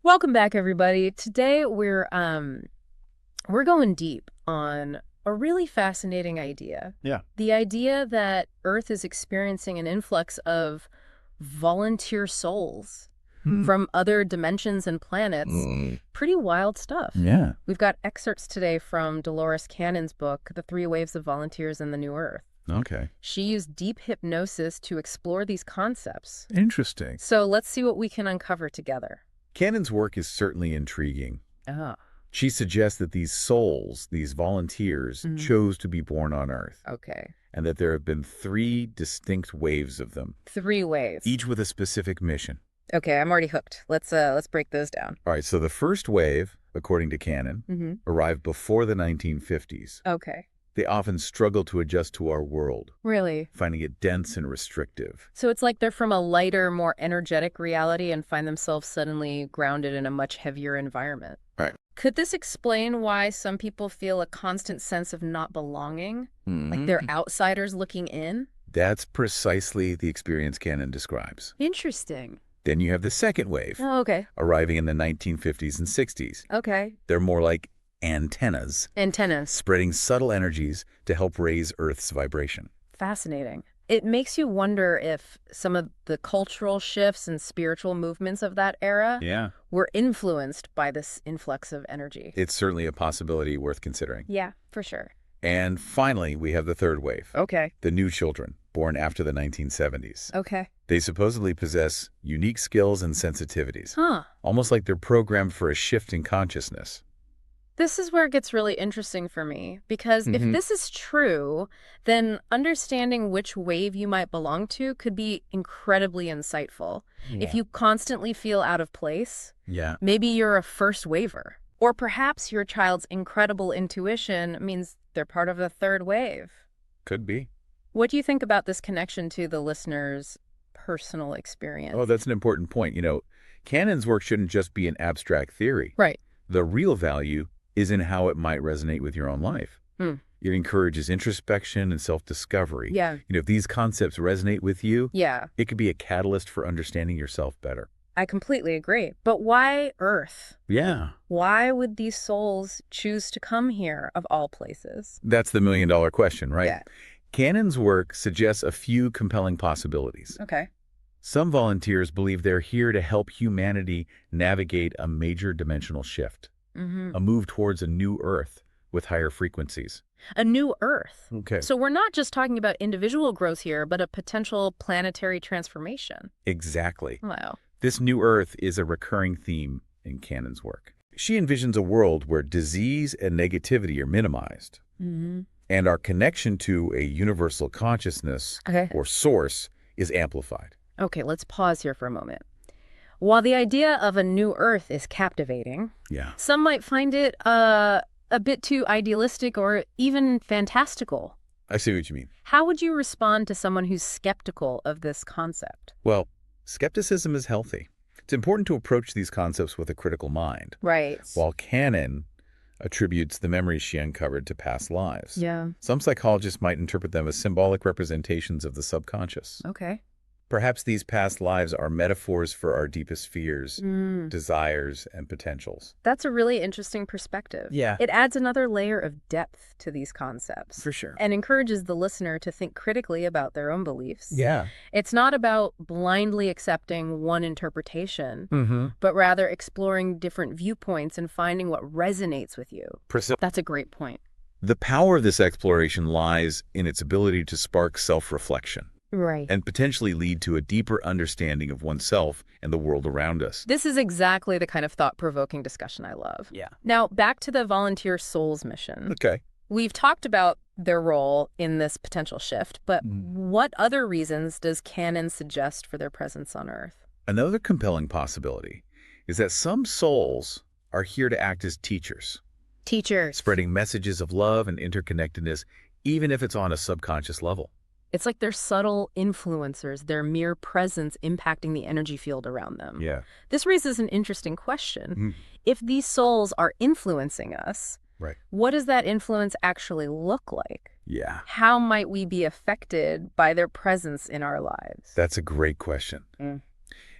Welcome back, everybody. Today we're going deep on a really fascinating idea. Yeah. The idea that Earth is experiencing an influx of volunteer souls from other dimensions and planets. Pretty wild stuff. Yeah. We've got excerpts today from Dolores Cannon's book, The Three Waves of Volunteers in the New Earth. Okay. She used deep hypnosis to explore these concepts. Interesting. So let's see what we can uncover together. Cannon's work is certainly intriguing. Ah, She suggests that these souls, these volunteers, chose to be born on Earth, okay. and that there have been three distinct waves of them, Three waves. each with a specific mission. Okay, I'm already hooked. Let's break those down. All right, so the first wave, according to Cannon, arrived before the 1950s. Okay. They often struggle to adjust to our world, Really? finding it dense and restrictive. So it's like they're from a lighter, more energetic reality and find themselves suddenly grounded in a much heavier environment. Right. Could this explain why some people feel a constant sense of not belonging? Like they're outsiders looking in? That's precisely the experience Cannon describes. Interesting. Then you have the second wave, Oh, okay. arriving in the 1950s and 60s. Okay. They're more like antennas, Antennas. spreading subtle energies to help raise Earth's vibration. Fascinating. It makes you wonder if some of the cultural shifts and spiritual movements of that era Yeah. were influenced by this influx of energy. It's certainly a possibility worth considering. Yeah, for sure. And finally, we have the third wave, Okay. the new children, born after the 1970s. Okay. They supposedly possess unique skills and sensitivities, Huh. almost like they're programmed for a shift in consciousness. This is where it gets really interesting for me, because if this is true, then understanding which wave you might belong to could be incredibly insightful. If you constantly feel out of place, Yeah. maybe you're a first waver. Or perhaps your child's incredible intuition means they're part of the third wave. Could be. What do you think about this connection to the listener's personal experience? Oh, that's an important point. Cannon's work shouldn't just be an abstract theory. Right. The real value is in how it might resonate with your own life. It encourages introspection and self-discovery. Yeah. If these concepts resonate with you, Yeah, it could be a catalyst for understanding yourself better. I completely agree. But why Earth? Yeah. Why would these souls choose to come here, of all places? That's the million-dollar question, right? Yeah. Cannon's work suggests a few compelling possibilities. Okay. Some volunteers believe they're here to help humanity navigate a major dimensional shift, a move towards a new Earth with higher frequencies. A new Earth. Okay. So we're not just talking about individual growth here, but a potential planetary transformation. Exactly. Wow. This new Earth is a recurring theme in Cannon's work. She envisions a world where disease and negativity are minimized, and our connection to a universal consciousness Okay. or source is amplified. Okay, let's pause here for a moment. While the idea of a new Earth is captivating, Yeah. some might find it a bit too idealistic or even fantastical. I see what you mean. How would you respond to someone who's skeptical of this concept? Well, skepticism is healthy. It's important to approach these concepts with a critical mind. Right. While Cannon attributes the memories she uncovered to past lives. Yeah. Some psychologists might interpret them as symbolic representations of the subconscious. Okay. Perhaps these past lives are metaphors for our deepest fears, desires, and potentials. That's a really interesting perspective. Yeah. It adds another layer of depth to these concepts. For sure. And encourages the listener to think critically about their own beliefs. Yeah. It's not about blindly accepting one interpretation, but rather exploring different viewpoints and finding what resonates with you. That's a great point. The power of this exploration lies in its ability to spark self-reflection Right. and potentially lead to a deeper understanding of oneself and the world around us. This is exactly the kind of thought-provoking discussion I love. Yeah. Now, back to the volunteer souls mission. Okay. We've talked about their role in this potential shift, but what other reasons does Cannon suggest for their presence on Earth? Another compelling possibility is that some souls are here to act as teachers, Teachers. spreading messages of love and interconnectedness, even if it's on a subconscious level. It's like they're subtle influencers, their mere presence impacting the energy field around them. Yeah. This raises an interesting question. If these souls are influencing us, Right. what does that influence actually look like? Yeah. How might we be affected by their presence in our lives? That's a great question.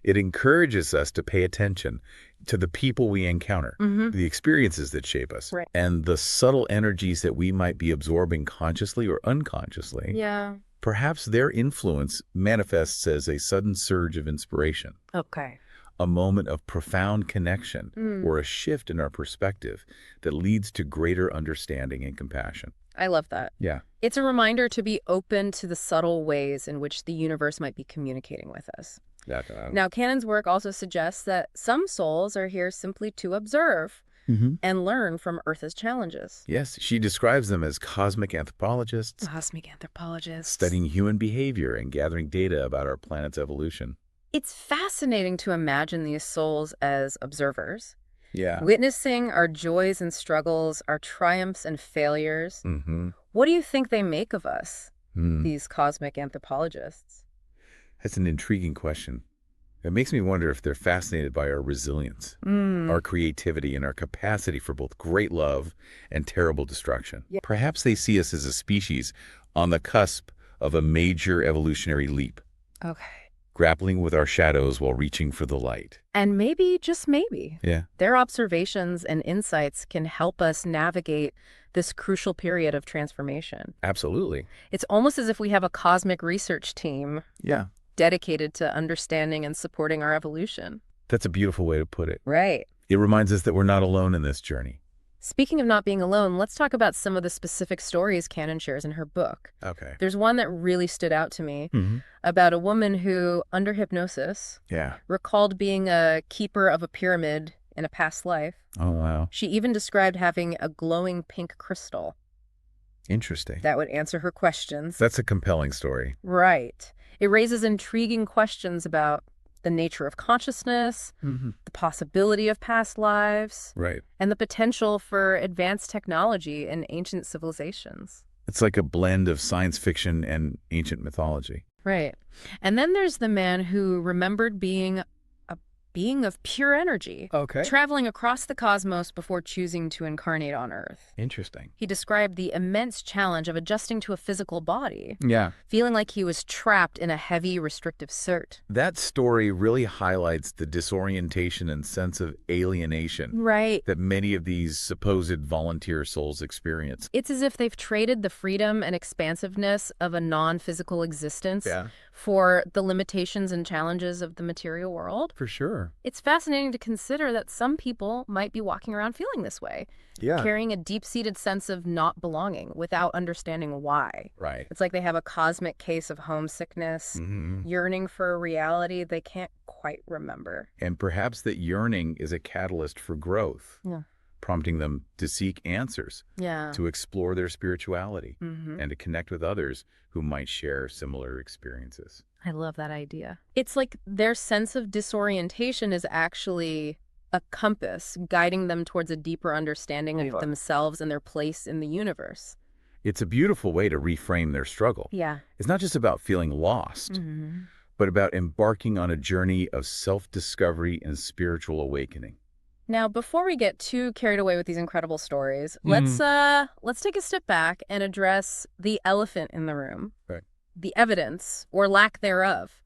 It encourages us to pay attention to the people we encounter, the experiences that shape us, Right. and the subtle energies that we might be absorbing consciously or unconsciously. Yeah. Perhaps their influence manifests as a sudden surge of inspiration, Okay. a moment of profound connection, or a shift in our perspective that leads to greater understanding and compassion. I love that. Yeah. It's a reminder to be open to the subtle ways in which the universe might be communicating with us. Now, Cannon's work also suggests that some souls are here simply to observe and learn from Earth's challenges. Yes, she describes them as cosmic anthropologists, Cosmic anthropologists. studying human behavior and gathering data about our planet's evolution. It's fascinating to imagine these souls as observers, Yeah. witnessing our joys and struggles, our triumphs and failures. What do you think they make of us, these cosmic anthropologists? That's an intriguing question. It makes me wonder if they're fascinated by our resilience, our creativity, and our capacity for both great love and terrible destruction. Yeah. Perhaps they see us as a species on the cusp of a major evolutionary leap, Okay. grappling with our shadows while reaching for the light. And maybe, just maybe, Yeah. their observations and insights can help us navigate this crucial period of transformation. Absolutely. It's almost as if we have a cosmic research team Yeah. dedicated to understanding and supporting our evolution. That's a beautiful way to put it. Right. It reminds us that we're not alone in this journey. Speaking of not being alone, let's talk about some of the specific stories Cannon shares in her book. Okay. There's one that really stood out to me about a woman who, under hypnosis, Yeah. recalled being a keeper of a pyramid in a past life. Oh, wow. She even described having a glowing pink crystal Interesting. that would answer her questions. That's a compelling story. Right. It raises intriguing questions about the nature of consciousness, the possibility of past lives, Right. and the potential for advanced technology in ancient civilizations. It's like a blend of science fiction and ancient mythology. Right. And then there's the man who remembered being a being of pure energy, Okay. traveling across the cosmos before choosing to incarnate on Earth. Interesting. He described the immense challenge of adjusting to a physical body, Yeah. feeling like he was trapped in a heavy, restrictive cert. That story really highlights the disorientation and sense of alienation Right. that many of these supposed volunteer souls experience. It's as if they've traded the freedom and expansiveness of a non-physical existence for the limitations and challenges of the material world. For sure. It's fascinating to consider that some people might be walking around feeling this way, carrying a deep-seated sense of not belonging without understanding why. Right. It's like they have a cosmic case of homesickness, yearning for a reality they can't quite remember. And perhaps that yearning is a catalyst for growth, Yeah. prompting them to seek answers, Yeah. to explore their spirituality, and to connect with others who might share similar experiences. I love that idea. It's like their sense of disorientation is actually a compass guiding them towards a deeper understanding of themselves and their place in the universe. It's a beautiful way to reframe their struggle. Yeah. It's not just about feeling lost, but about embarking on a journey of self-discovery and spiritual awakening. Now, before we get too carried away with these incredible stories, let's take a step back and address the elephant in the room. Right. The evidence, or lack thereof.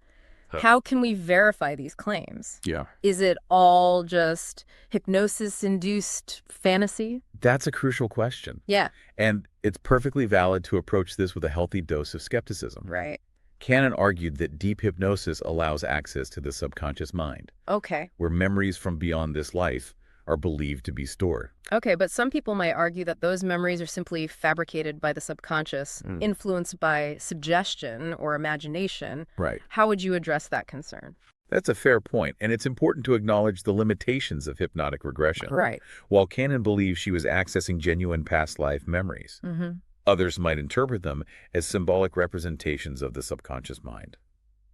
How can we verify these claims? Yeah. Is it all just hypnosis-induced fantasy? That's a crucial question. Yeah. And it's perfectly valid to approach this with a healthy dose of skepticism. Right. Cannon argued that deep hypnosis allows access to the subconscious mind, Okay. where memories from beyond this life are believed to be stored. Okay, but some people might argue that those memories are simply fabricated by the subconscious, influenced by suggestion or imagination. Right. How would you address that concern? That's a fair point, and it's important to acknowledge the limitations of hypnotic regression. Right. While Cannon believes she was accessing genuine past life memories, others might interpret them as symbolic representations of the subconscious mind.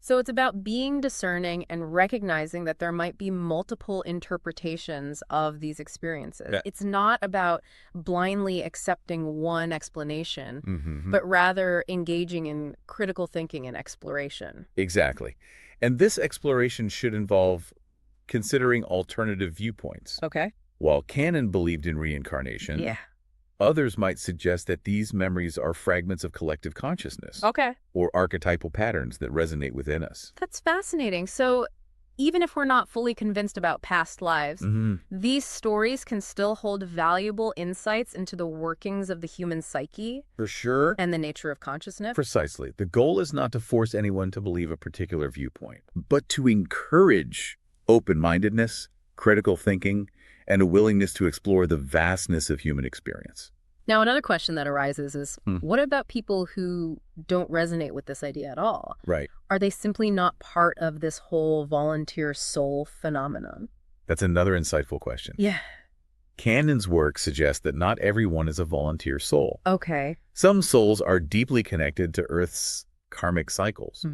So it's about being discerning and recognizing that there might be multiple interpretations of these experiences. Yeah. It's not about blindly accepting one explanation, but rather engaging in critical thinking and exploration. Exactly. And this exploration should involve considering alternative viewpoints. Okay. While Cannon believed in reincarnation, others might suggest that these memories are fragments of collective consciousness Okay. or archetypal patterns that resonate within us. That's fascinating. So even if we're not fully convinced about past lives, these stories can still hold valuable insights into the workings of the human psyche. For sure. And the nature of consciousness. Precisely. The goal is not to force anyone to believe a particular viewpoint, but to encourage open-mindedness, critical thinking, and a willingness to explore the vastness of human experience. Now, another question that arises is, what about people who don't resonate with this idea at all? Right. Are they simply not part of this whole volunteer soul phenomenon? That's another insightful question. Yeah. Cannon's work suggests that not everyone is a volunteer soul. Okay. Some souls are deeply connected to Earth's karmic cycles,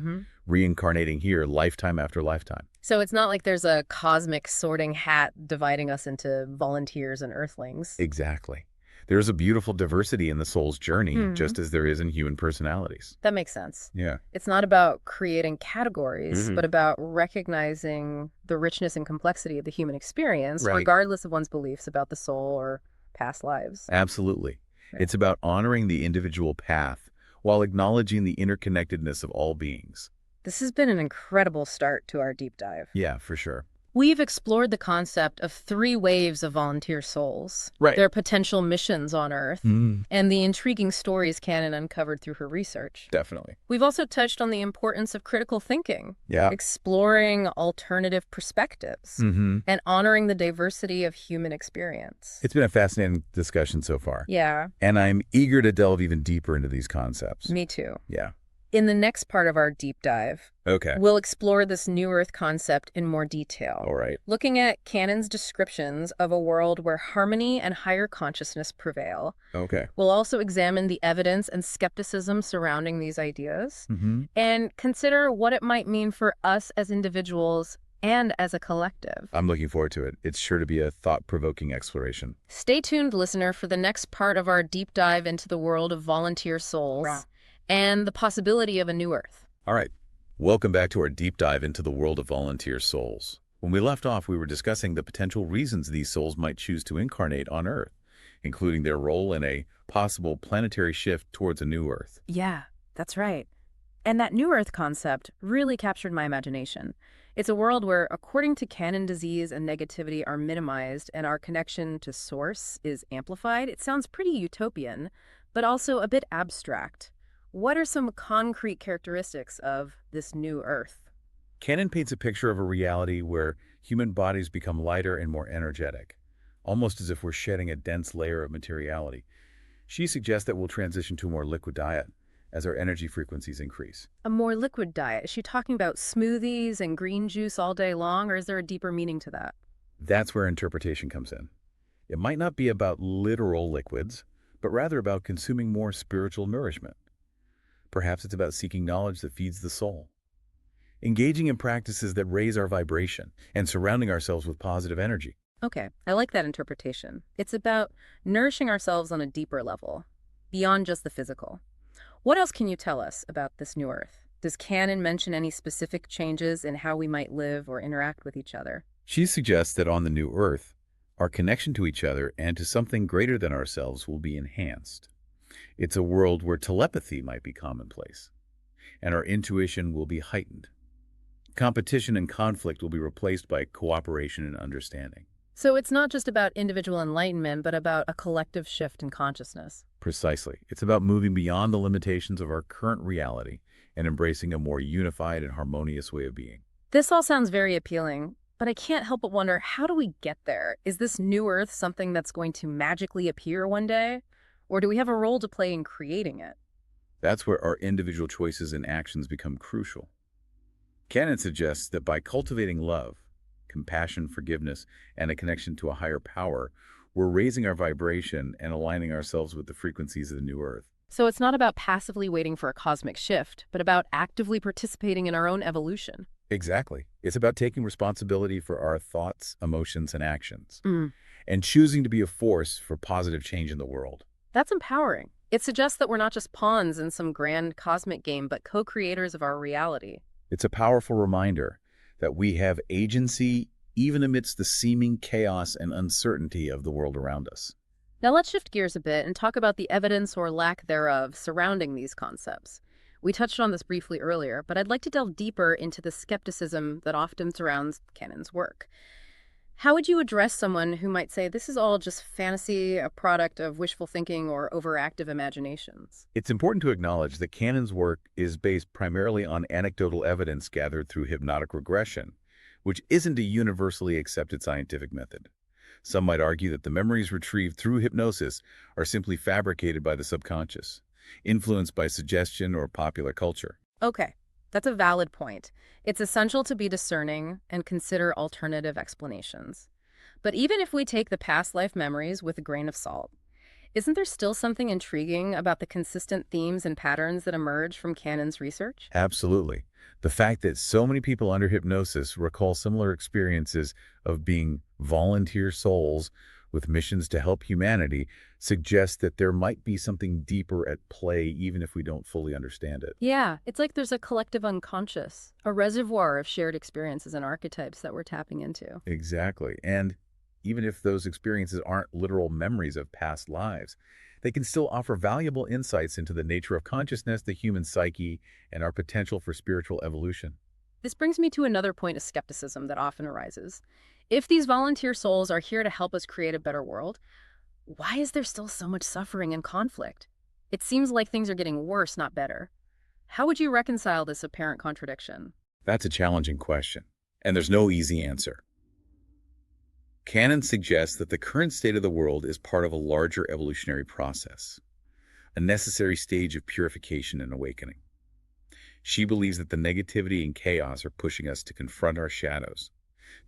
reincarnating here lifetime after lifetime. So it's not like there's a cosmic sorting hat dividing us into volunteers and earthlings. Exactly. There's a beautiful diversity in the soul's journey, just as there is in human personalities. That makes sense. Yeah. It's not about creating categories, but about recognizing the richness and complexity of the human experience, regardless of one's beliefs about the soul or past lives. Absolutely. Right. It's about honoring the individual path while acknowledging the interconnectedness of all beings. This has been an incredible start to our deep dive. Yeah, for sure. We've explored the concept of 3 waves of volunteer souls, their potential missions on Earth, and the intriguing stories Cannon uncovered through her research. Definitely. We've also touched on the importance of critical thinking, exploring alternative perspectives, and honoring the diversity of human experience. It's been a fascinating discussion so far. Yeah. And I'm eager to delve even deeper into these concepts. Me too. Yeah. In the next part of our deep dive, we'll explore this New Earth concept in more detail. All right. Looking at Cannon's descriptions of a world where harmony and higher consciousness prevail. Okay. We'll also examine the evidence and skepticism surrounding these ideas and consider what it might mean for us as individuals and as a collective. I'm looking forward to it. It's sure to be a thought-provoking exploration. Stay tuned, listener, for the next part of our deep dive into the world of volunteer souls and the possibility of a new Earth. All right. Welcome back to our deep dive into the world of volunteer souls. When we left off, we were discussing the potential reasons these souls might choose to incarnate on Earth, including their role in a possible planetary shift towards a new Earth. Yeah, that's right. And that new Earth concept really captured my imagination. It's a world where, according to Cannon, disease and negativity are minimized and our connection to source is amplified. It sounds pretty utopian, but also a bit abstract. What are some concrete characteristics of this new Earth? Cannon paints a picture of a reality where human bodies become lighter and more energetic, almost as if we're shedding a dense layer of materiality. She suggests that we'll transition to a more liquid diet as our energy frequencies increase. A more liquid diet? Is she talking about smoothies and green juice all day long, or is there a deeper meaning to that? That's where interpretation comes in. It might not be about literal liquids, but rather about consuming more spiritual nourishment. Perhaps it's about seeking knowledge that feeds the soul, engaging in practices that raise our vibration, and surrounding ourselves with positive energy. Okay, I like that interpretation. It's about nourishing ourselves on a deeper level, beyond just the physical. What else can you tell us about this new Earth? Does Cannon mention any specific changes in how we might live or interact with each other? She suggests that on the new Earth, our connection to each other and to something greater than ourselves will be enhanced. It's a world where telepathy might be commonplace, and our intuition will be heightened. Competition and conflict will be replaced by cooperation and understanding. So it's not just about individual enlightenment, but about a collective shift in consciousness. Precisely. It's about moving beyond the limitations of our current reality and embracing a more unified and harmonious way of being. This all sounds very appealing, but I can't help but wonder, how do we get there? Is this new Earth something that's going to magically appear one day? Or do we have a role to play in creating it? That's where our individual choices and actions become crucial. Cannon suggests that by cultivating love, compassion, forgiveness, and a connection to a higher power, we're raising our vibration and aligning ourselves with the frequencies of the new Earth. So it's not about passively waiting for a cosmic shift, but about actively participating in our own evolution. Exactly. It's about taking responsibility for our thoughts, emotions, and actions, and choosing to be a force for positive change in the world. That's empowering. It suggests that we're not just pawns in some grand cosmic game, but co-creators of our reality. It's a powerful reminder that we have agency even amidst the seeming chaos and uncertainty of the world around us. Now let's shift gears a bit and talk about the evidence or lack thereof surrounding these concepts. We touched on this briefly earlier, but I'd like to delve deeper into the skepticism that often surrounds Cannon's work. How would you address someone who might say this is all just fantasy, a product of wishful thinking or overactive imaginations? It's important to acknowledge that Cannon's work is based primarily on anecdotal evidence gathered through hypnotic regression, which isn't a universally accepted scientific method. Some might argue that the memories retrieved through hypnosis are simply fabricated by the subconscious, influenced by suggestion or popular culture. Okay, that's a valid point. It's essential to be discerning and consider alternative explanations. But even if we take the past life memories with a grain of salt, isn't there still something intriguing about the consistent themes and patterns that emerge from Cannon's research? Absolutely. The fact that so many people under hypnosis recall similar experiences of being volunteer souls with missions to help humanity suggests that there might be something deeper at play even if we don't fully understand it. Yeah, it's like there's a collective unconscious, a reservoir of shared experiences and archetypes that we're tapping into. Exactly. And even if those experiences aren't literal memories of past lives, they can still offer valuable insights into the nature of consciousness, the human psyche, and our potential for spiritual evolution. This brings me to another point of skepticism that often arises. If these volunteer souls are here to help us create a better world, why is there still so much suffering and conflict? It seems like things are getting worse, not better. How would you reconcile this apparent contradiction? That's a challenging question, and there's no easy answer. Cannon suggests that the current state of the world is part of a larger evolutionary process, a necessary stage of purification and awakening. She believes that the negativity and chaos are pushing us to confront our shadows,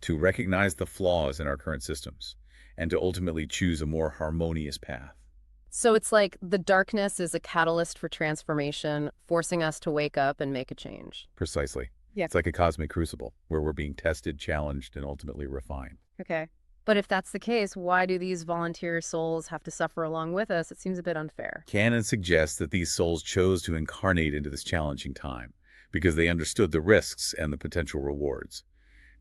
to recognize the flaws in our current systems, and to ultimately choose a more harmonious path. So it's like the darkness is a catalyst for transformation, forcing us to wake up and make a change. Precisely. Yeah. It's like a cosmic crucible, where we're being tested, challenged, and ultimately refined. Okay. But if that's the case, why do these volunteer souls have to suffer along with us? It seems a bit unfair. Cannon suggests that these souls chose to incarnate into this challenging time because they understood the risks and the potential rewards.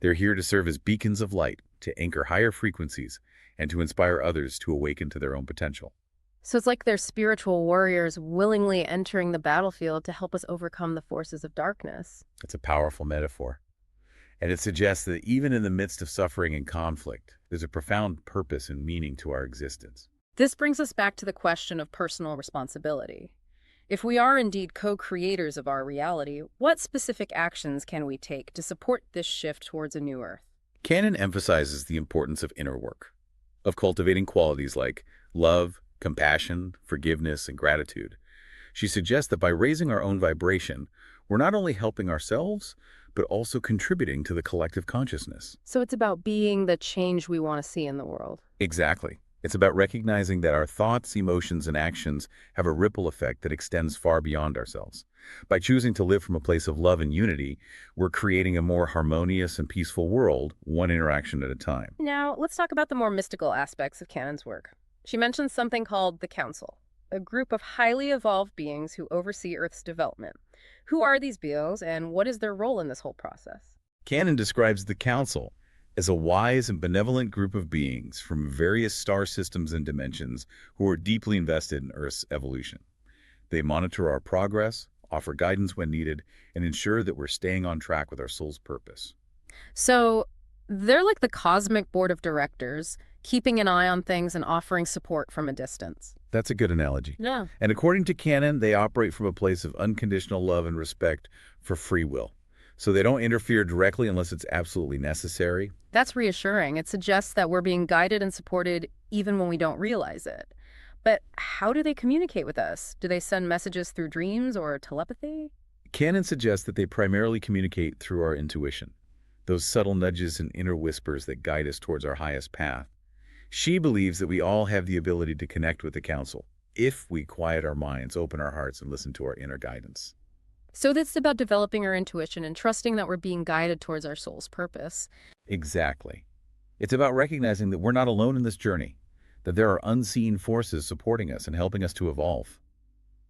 They're here to serve as beacons of light, to anchor higher frequencies, and to inspire others to awaken to their own potential. So it's like they're spiritual warriors willingly entering the battlefield to help us overcome the forces of darkness. It's a powerful metaphor. And it suggests that even in the midst of suffering and conflict, there's a profound purpose and meaning to our existence. This brings us back to the question of personal responsibility. If we are indeed co-creators of our reality, what specific actions can we take to support this shift towards a new Earth? Cannon emphasizes the importance of inner work, of cultivating qualities like love, compassion, forgiveness, and gratitude. She suggests that by raising our own vibration, we're not only helping ourselves, but also contributing to the collective consciousness. So it's about being the change we want to see in the world. Exactly. It's about recognizing that our thoughts, emotions, and actions have a ripple effect that extends far beyond ourselves. By choosing to live from a place of love and unity, we're creating a more harmonious and peaceful world, one interaction at a time. Now, let's talk about the more mystical aspects of Cannon's work. She mentions something called the Council, a group of highly evolved beings who oversee Earth's development. Who are these beings, and what is their role in this whole process? Cannon describes the Council as a wise and benevolent group of beings from various star systems and dimensions who are deeply invested in Earth's evolution. They monitor our progress, offer guidance when needed, and ensure that we're staying on track with our soul's purpose. So they're like the cosmic board of directors, keeping an eye on things and offering support from a distance. That's a good analogy. Yeah. And according to Cannon, they operate from a place of unconditional love and respect for free will. So they don't interfere directly unless it's absolutely necessary. That's reassuring. It suggests that we're being guided and supported even when we don't realize it. But how do they communicate with us? Do they send messages through dreams or telepathy? Cannon suggests that they primarily communicate through our intuition, those subtle nudges and inner whispers that guide us towards our highest path. She believes that we all have the ability to connect with the Council if we quiet our minds, open our hearts, and listen to our inner guidance. So that's about developing our intuition and trusting that we're being guided towards our soul's purpose. Exactly. It's about recognizing that we're not alone in this journey, that there are unseen forces supporting us and helping us to evolve.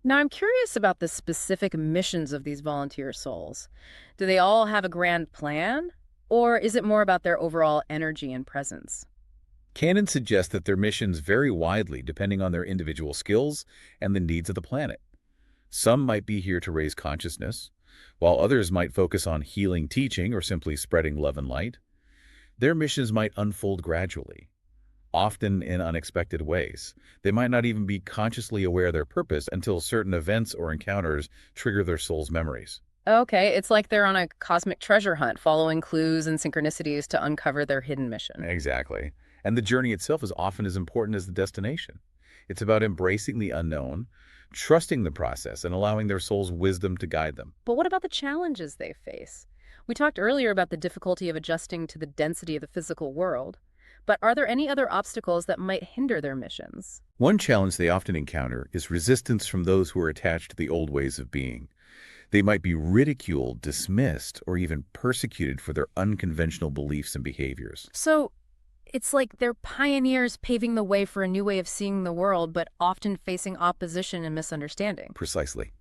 Now, I'm curious about the specific missions of these volunteer souls. Do they all have a grand plan? Or is it more about their overall energy and presence? Cannon suggests that their missions vary widely depending on their individual skills and the needs of the planet. Some might be here to raise consciousness, while others might focus on healing teaching or simply spreading love and light. Their missions might unfold gradually, often in unexpected ways. They might not even be consciously aware of their purpose until certain events or encounters trigger their soul's memories. Okay, it's like they're on a cosmic treasure hunt, following clues and synchronicities to uncover their hidden mission. Exactly. And the journey itself is often as important as the destination. It's about embracing the unknown, trusting the process, and allowing their soul's wisdom to guide them. But what about the challenges they face? We talked earlier about the difficulty of adjusting to the density of the physical world. But are there any other obstacles that might hinder their missions? One challenge they often encounter is resistance from those who are attached to the old ways of being. They might be ridiculed, dismissed, or even persecuted for their unconventional beliefs and behaviors. So it's like they're pioneers paving the way for a new way of seeing the world, but often facing opposition and misunderstanding. Precisely.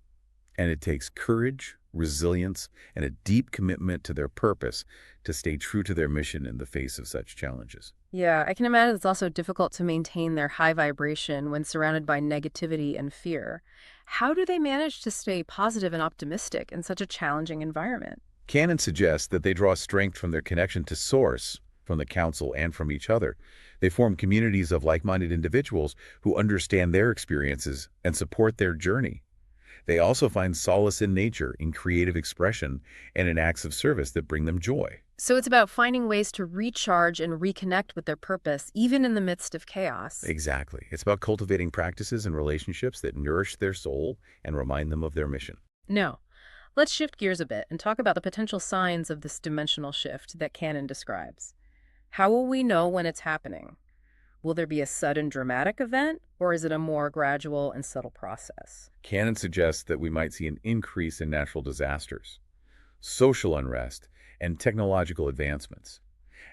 And it takes courage, resilience, and a deep commitment to their purpose to stay true to their mission in the face of such challenges. Yeah, I can imagine it's also difficult to maintain their high vibration when surrounded by negativity and fear. How do they manage to stay positive and optimistic in such a challenging environment? Cannon suggests that they draw strength from their connection to Source, from the Council, and from each other. They form communities of like-minded individuals who understand their experiences and support their journey. They also find solace in nature, in creative expression, and in acts of service that bring them joy. So it's about finding ways to recharge and reconnect with their purpose, even in the midst of chaos. Exactly. It's about cultivating practices and relationships that nourish their soul and remind them of their mission. Now, let's shift gears a bit and talk about the potential signs of this dimensional shift that Cannon describes. How will we know when it's happening? Will there be a sudden dramatic event, or is it a more gradual and subtle process? Cannon suggests that we might see an increase in natural disasters, social unrest, and technological advancements.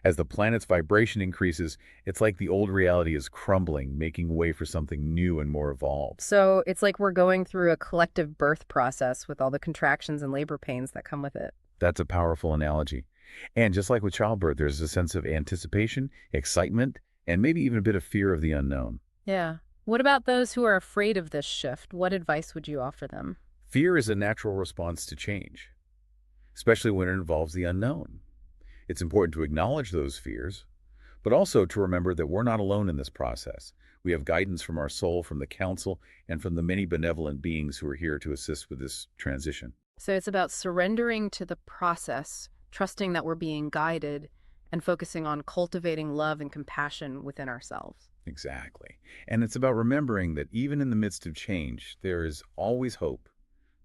As the planet's vibration increases, it's like the old reality is crumbling, making way for something new and more evolved. So it's like we're going through a collective birth process with all the contractions and labor pains that come with it. That's a powerful analogy. And just like with childbirth, there's a sense of anticipation, excitement, and maybe even a bit of fear of the unknown. Yeah. What about those who are afraid of this shift? What advice would you offer them? Fear is a natural response to change, especially when it involves the unknown. It's important to acknowledge those fears, but also to remember that we're not alone in this process. We have guidance from our soul, from the Council, and from the many benevolent beings who are here to assist with this transition. So it's about surrendering to the process, trusting that we're being guided, and focusing on cultivating love and compassion within ourselves. Exactly. And it's about remembering that even in the midst of change, there is always hope.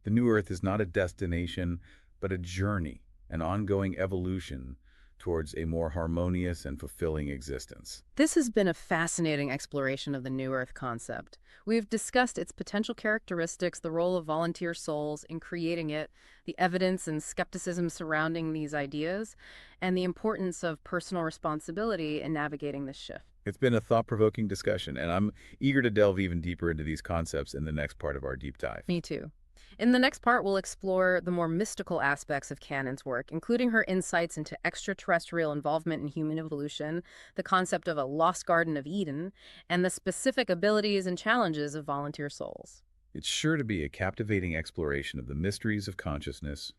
The new Earth is not a destination, but a journey, an ongoing evolution towards a more harmonious and fulfilling existence. This has been a fascinating exploration of the New Earth concept. We've discussed its potential characteristics, the role of volunteer souls in creating it, the evidence and skepticism surrounding these ideas, and the importance of personal responsibility in navigating this shift. It's been a thought-provoking discussion, and I'm eager to delve even deeper into these concepts in the next part of our deep dive. Me too. In the next part, we'll explore the more mystical aspects of Cannon's work, including her insights into extraterrestrial involvement in human evolution, the concept of a lost Garden of Eden, and the specific abilities and challenges of volunteer souls. It's sure to be a captivating exploration of the mysteries of consciousness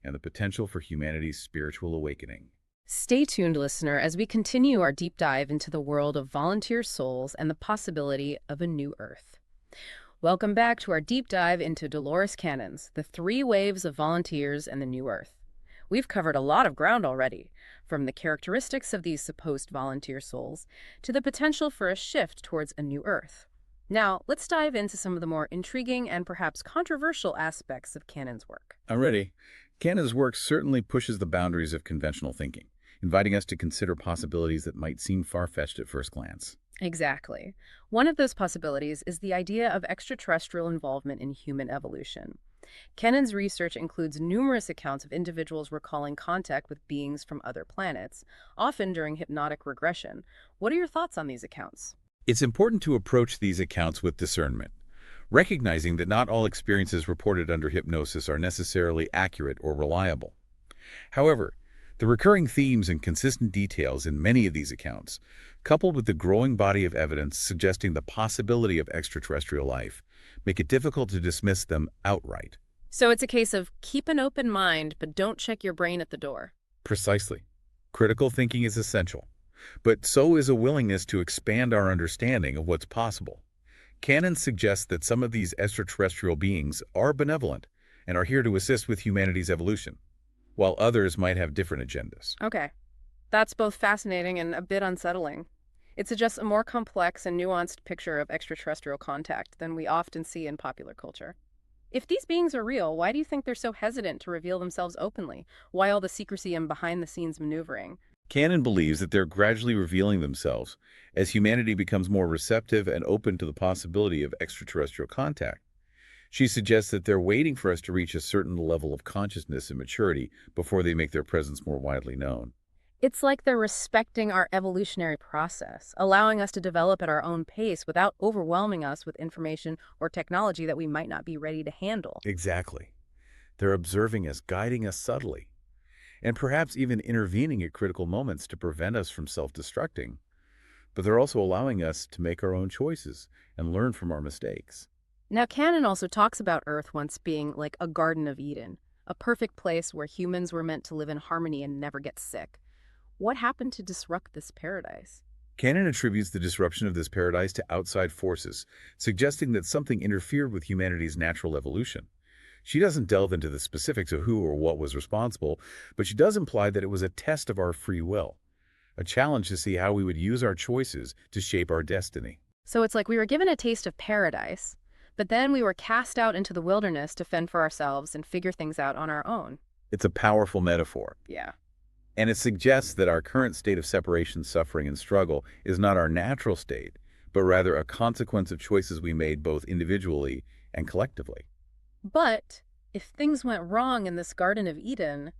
and the potential for humanity's spiritual awakening. Stay tuned, listener, as we continue our deep dive into the world of volunteer souls and the possibility of a new Earth. Welcome back to our deep dive into Dolores Cannon's The Three Waves of Volunteers and the New Earth. We've covered a lot of ground already, from the characteristics of these supposed volunteer souls to the potential for a shift towards a new Earth. Now, let's dive into some of the more intriguing and perhaps controversial aspects of Cannon's work. I'm ready. Cannon's work certainly pushes the boundaries of conventional thinking, inviting us to consider possibilities that might seem far-fetched at first glance. Exactly. One of those possibilities is the idea of extraterrestrial involvement in human evolution. Cannon's research includes numerous accounts of individuals recalling contact with beings from other planets, often during hypnotic regression. What are your thoughts on these accounts? It's important to approach these accounts with discernment, recognizing that not all experiences reported under hypnosis are necessarily accurate or reliable. However, the recurring themes and consistent details in many of these accounts, coupled with the growing body of evidence suggesting the possibility of extraterrestrial life, make it difficult to dismiss them outright. So it's a case of keep an open mind, but don't check your brain at the door. Precisely. Critical thinking is essential, but so is a willingness to expand our understanding of what's possible. Cannon suggests that some of these extraterrestrial beings are benevolent and are here to assist with humanity's evolution, while others might have different agendas. Okay. That's both fascinating and a bit unsettling. It suggests a more complex and nuanced picture of extraterrestrial contact than we often see in popular culture. If these beings are real, why do you think they're so hesitant to reveal themselves openly? Why all the secrecy and behind-the-scenes maneuvering? Cannon believes that they're gradually revealing themselves as humanity becomes more receptive and open to the possibility of extraterrestrial contact. She suggests that they're waiting for us to reach a certain level of consciousness and maturity before they make their presence more widely known. It's like they're respecting our evolutionary process, allowing us to develop at our own pace without overwhelming us with information or technology that we might not be ready to handle. Exactly. They're observing us, guiding us subtly, and perhaps even intervening at critical moments to prevent us from self-destructing. But they're also allowing us to make our own choices and learn from our mistakes. Now, Cannon also talks about Earth once being like a Garden of Eden, a perfect place where humans were meant to live in harmony and never get sick. What happened to disrupt this paradise? Cannon attributes the disruption of this paradise to outside forces, suggesting that something interfered with humanity's natural evolution. She doesn't delve into the specifics of who or what was responsible, but she does imply that it was a test of our free will, a challenge to see how we would use our choices to shape our destiny. So it's like we were given a taste of paradise, but then we were cast out into the wilderness to fend for ourselves and figure things out on our own. It's a powerful metaphor. Yeah. And it suggests that our current state of separation, suffering, and struggle is not our natural state, but rather a consequence of choices we made both individually and collectively. But if things went wrong in this Garden of Eden,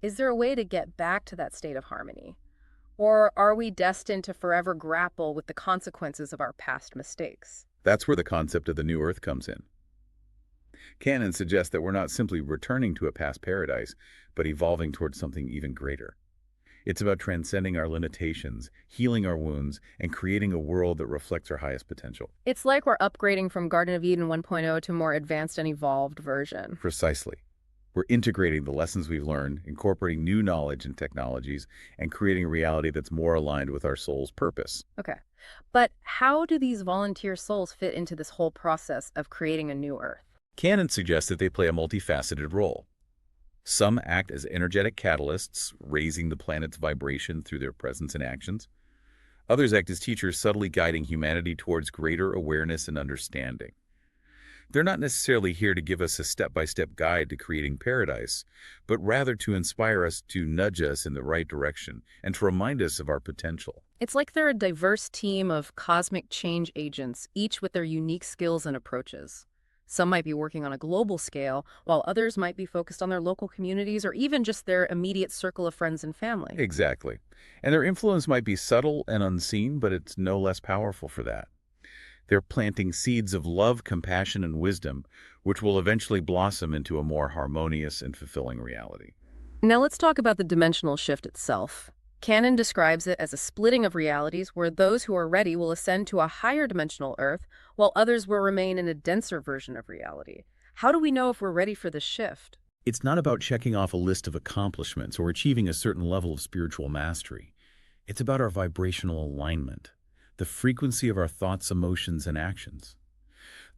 is there a way to get back to that state of harmony? Or are we destined to forever grapple with the consequences of our past mistakes? That's where the concept of the new earth comes in. Cannon suggests that we're not simply returning to a past paradise, but evolving towards something even greater. It's about transcending our limitations, healing our wounds, and creating a world that reflects our highest potential. It's like we're upgrading from Garden of Eden 1.0 to a more advanced and evolved version. Precisely. We're integrating the lessons we've learned, incorporating new knowledge and technologies, and creating a reality that's more aligned with our soul's purpose. Okay. But how do these volunteer souls fit into this whole process of creating a new Earth? Cannon suggests that they play a multifaceted role. Some act as energetic catalysts, raising the planet's vibration through their presence and actions. Others act as teachers, subtly guiding humanity towards greater awareness and understanding. They're not necessarily here to give us a step-by-step guide to creating paradise, but rather to inspire us, to nudge us in the right direction, and to remind us of our potential. It's like they're a diverse team of cosmic change agents, each with their unique skills and approaches. Some might be working on a global scale, while others might be focused on their local communities or even just their immediate circle of friends and family. Exactly. And their influence might be subtle and unseen, but it's no less powerful for that. They're planting seeds of love, compassion, and wisdom, which will eventually blossom into a more harmonious and fulfilling reality. Now let's talk about the dimensional shift itself. Cannon describes it as a splitting of realities where those who are ready will ascend to a higher dimensional Earth, while others will remain in a denser version of reality. How do we know if we're ready for this shift? It's not about checking off a list of accomplishments or achieving a certain level of spiritual mastery. It's about our vibrational alignment, the frequency of our thoughts, emotions, and actions.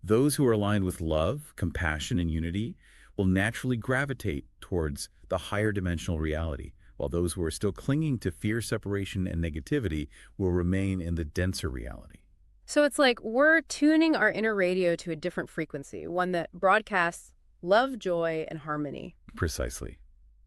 Those who are aligned with love, compassion, and unity will naturally gravitate towards the higher dimensional reality, while those who are still clinging to fear, separation, and negativity will remain in the denser reality. So it's like we're tuning our inner radio to a different frequency, one that broadcasts love, joy, and harmony. Precisely.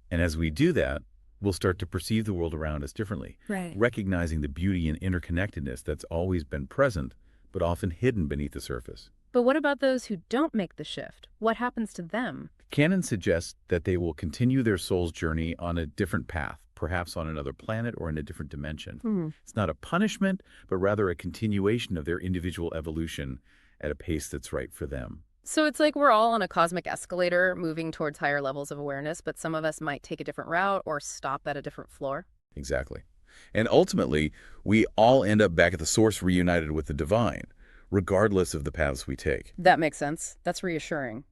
And as we do that, we'll start to perceive the world around us differently, recognizing the beauty and interconnectedness that's always been present, but often hidden beneath the surface. But what about those who don't make the shift? What happens to them? Cannon suggests that they will continue their soul's journey on a different path, perhaps on another planet or in a different dimension. It's not a punishment, but rather a continuation of their individual evolution at a pace that's right for them. So it's like we're all on a cosmic escalator moving towards higher levels of awareness, but some of us might take a different route or stop at a different floor. Exactly. And ultimately, we all end up back at the source, reunited with the divine, regardless of the paths we take. That makes sense. That's reassuring.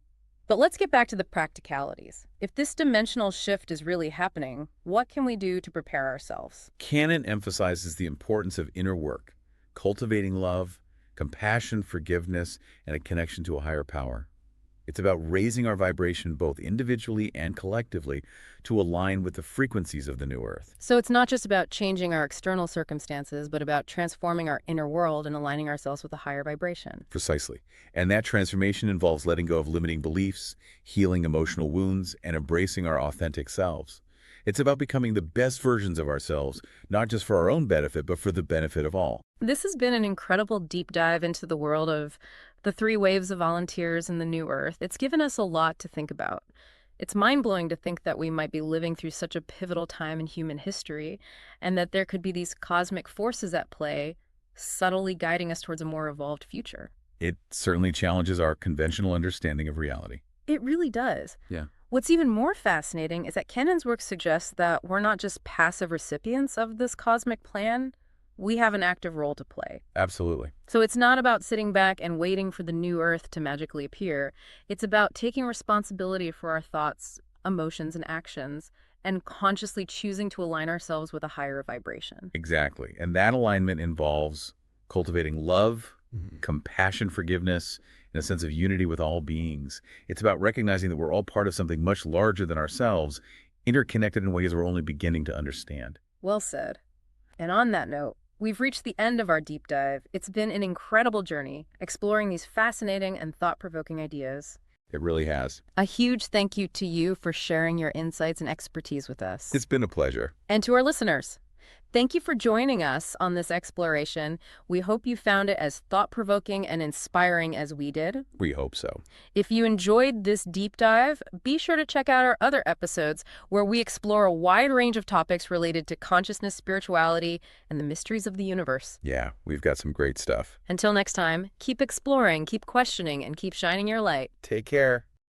But let's get back to the practicalities. If this dimensional shift is really happening, what can we do to prepare ourselves? Cannon emphasizes the importance of inner work, cultivating love, compassion, forgiveness, and a connection to a higher power. It's about raising our vibration both individually and collectively to align with the frequencies of the new Earth. So it's not just about changing our external circumstances, but about transforming our inner world and aligning ourselves with a higher vibration. Precisely. And that transformation involves letting go of limiting beliefs, healing emotional wounds, and embracing our authentic selves. It's about becoming the best versions of ourselves, not just for our own benefit, but for the benefit of all. This has been an incredible deep dive into the world of the 3 waves of volunteers in the new Earth. It's given us a lot to think about. It's mind-blowing to think that we might be living through such a pivotal time in human history, and that there could be these cosmic forces at play, subtly guiding us towards a more evolved future. It certainly challenges our conventional understanding of reality. It really does. Yeah. What's even more fascinating is that Cannon's work suggests that we're not just passive recipients of this cosmic plan. We have an active role to play. Absolutely. So it's not about sitting back and waiting for the new Earth to magically appear. It's about taking responsibility for our thoughts, emotions, and actions, and consciously choosing to align ourselves with a higher vibration. Exactly. And that alignment involves cultivating love, compassion, forgiveness, and a sense of unity with all beings. It's about recognizing that we're all part of something much larger than ourselves, interconnected in ways we're only beginning to understand. Well said. And on that note, we've reached the end of our deep dive. It's been an incredible journey, exploring these fascinating and thought-provoking ideas. It really has. A huge thank you to you for sharing your insights and expertise with us. It's been a pleasure. And to our listeners, thank you for joining us on this exploration. We hope you found it as thought-provoking and inspiring as we did. We hope so. If you enjoyed this deep dive, be sure to check out our other episodes where we explore a wide range of topics related to consciousness, spirituality, and the mysteries of the universe. Yeah, we've got some great stuff. Until next time, keep exploring, keep questioning, and keep shining your light. Take care.